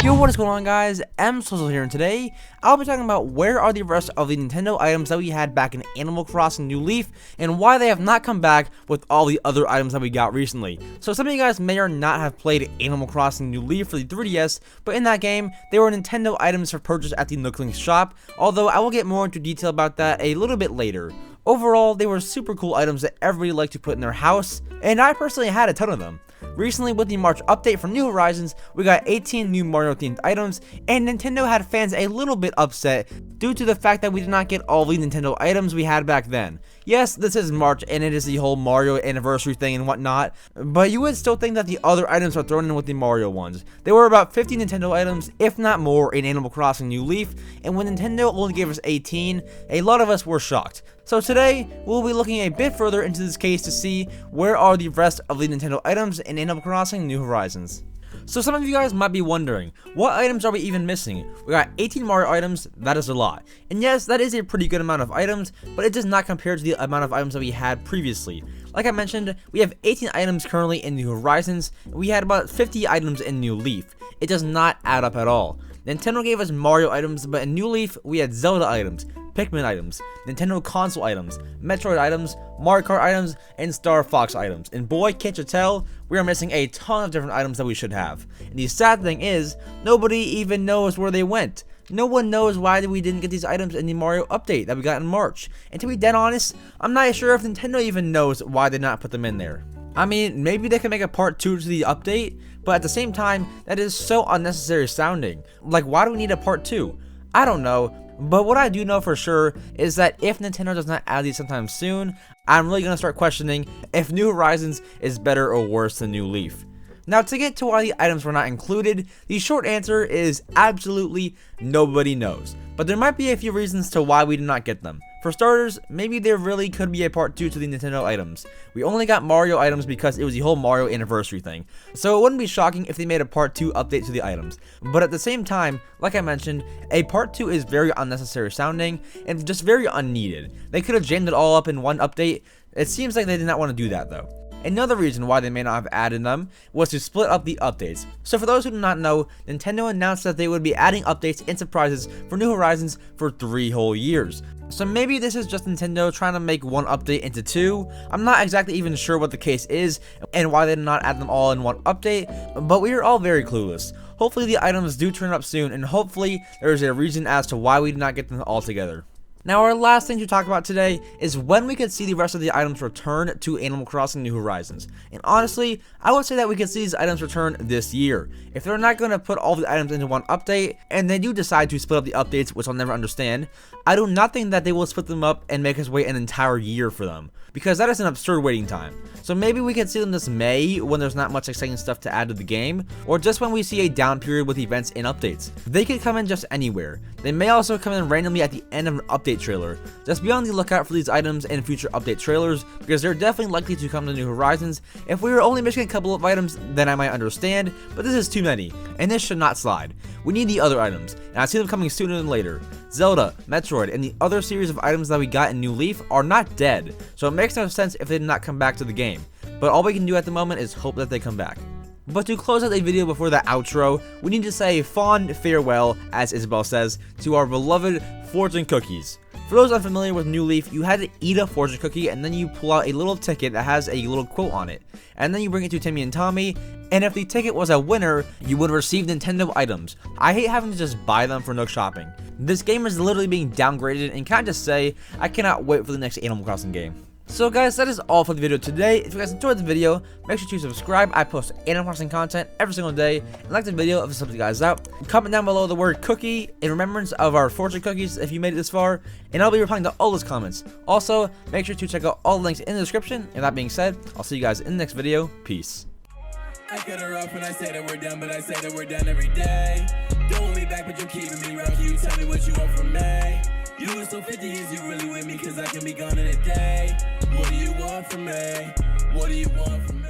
Yo, what is going on, guys? EmSwizzle here, and today I'll be talking about where are the rest of the Nintendo items that we had back in Animal Crossing New Leaf, and why they have not come back with all the other items that we got recently. So some of you guys may or not have played Animal Crossing New Leaf for the 3DS, but in that game, they were Nintendo items for purchase at the Nookling shop, although I will get more into detail about that a little bit later. Overall, they were super cool items that everybody liked to put in their house, and I personally had a ton of them. Recently, with the March update for New Horizons, we got 18 new Mario-themed items, and Nintendo had fans a little bit upset due to the fact that we did not get all the Nintendo items we had back then. Yes, this is March, and it is the whole Mario anniversary thing and whatnot, but you would still think that the other items are thrown in with the Mario ones. There were about 50 Nintendo items, if not more, in Animal Crossing New Leaf, and when Nintendo only gave us 18, a lot of us were shocked. So today, we'll be looking a bit further into this case to see where are the rest of the Nintendo items in Animal Crossing New Horizons. So some of you guys might be wondering, what items are we even missing? We got 18 Mario items, that is a lot. And yes, that is a pretty good amount of items, but it does not compare to the amount of items that we had previously. Like I mentioned, we have 18 items currently in New Horizons, and we had about 50 items in New Leaf. It does not add up at all. Nintendo gave us Mario items, but in New Leaf, we had Zelda items, Pikmin items, Nintendo console items, Metroid items, Mario Kart items, and Star Fox items. And boy, can't you tell, we are missing a ton of different items that we should have. And the sad thing is, nobody even knows where they went. No one knows why we didn't get these items in the Mario update that we got in March. And to be dead honest, I'm not sure if Nintendo even knows why they not put them in there. I mean, maybe they can make a part 2 to the update, but at the same time, that is so unnecessary sounding. Like, why do we need a part 2? I don't know. But what I do know for sure is that if Nintendo does not add these sometime soon, I'm really going to start questioning if New Horizons is better or worse than New Leaf. Now, to get to why the items were not included, the short answer is absolutely nobody knows. But there might be a few reasons to why we did not get them. For starters, maybe there really could be a part 2 to the Nintendo items. We only got Mario items because it was the whole Mario anniversary thing, so it wouldn't be shocking if they made a part 2 update to the items. But at the same time, like I mentioned, a part 2 is very unnecessary sounding and just very unneeded. They could have jammed it all up in one update. It seems like they did not want to do that though. Another reason why they may not have added them was to split up the updates. So for those who do not know, Nintendo announced that they would be adding updates and surprises for New Horizons for 3 whole years. So maybe this is just Nintendo trying to make one update into 2. I'm not exactly even sure what the case is and why they did not add them all in one update, but we are all very clueless. Hopefully the items do turn up soon, and hopefully there is a reason as to why we did not get them all together. Now, our last thing to talk about today is when we could see the rest of the items return to Animal Crossing New Horizons. And honestly, I would say that we could see these items return this year. If they're not going to put all the items into one update, and they do decide to split up the updates, which I'll never understand, I do not think that they will split them up and make us wait an entire year for them, because that is an absurd waiting time. So maybe we could see them this May when there's not much exciting stuff to add to the game, or just when we see a down period with events and updates. They could come in just anywhere. They may also come in randomly at the end of an update trailer. Just be on the lookout for these items in future update trailers, because they're definitely likely to come to New Horizons. If we were only missing a couple of items, then I might understand, but this is too many, and this should not slide. We need the other items, and I see them coming sooner than later. Zelda, Metroid, and the other series of items that we got in New Leaf are not dead, so it makes no sense if they did not come back to the game. But all we can do at the moment is hope that they come back. But to close out the video before the outro, we need to say fond farewell, as Isabel says, to our beloved fortune cookies. For those unfamiliar with New Leaf, you had to eat a fortune cookie and then you pull out a little ticket that has a little quote on it. And then you bring it to Timmy and Tommy, and if the ticket was a winner, you would receive Nintendo items. I hate having to just buy them for Nook shopping. This game is literally being downgraded, and can I just say, I cannot wait for the next Animal Crossing game. So guys, that is all for the video today. If you guys enjoyed the video, make sure to subscribe. I post Animal Crossing content every single day. And like the video if it helps you guys out. Comment down below the word cookie in remembrance of our fortune cookies if you made it this far. And I'll be replying to all those comments. Also, make sure to check out all the links in the description. And that being said, I'll see you guys in the next video. Peace. I cut her off when I say that we're done, but I say that we're done every day. Don't want me back, but you keeping me rough. You tell me what you want from me. You was so 50 years, you really with me, cause I can be gone in a day. What do you want from me? What do you want from me?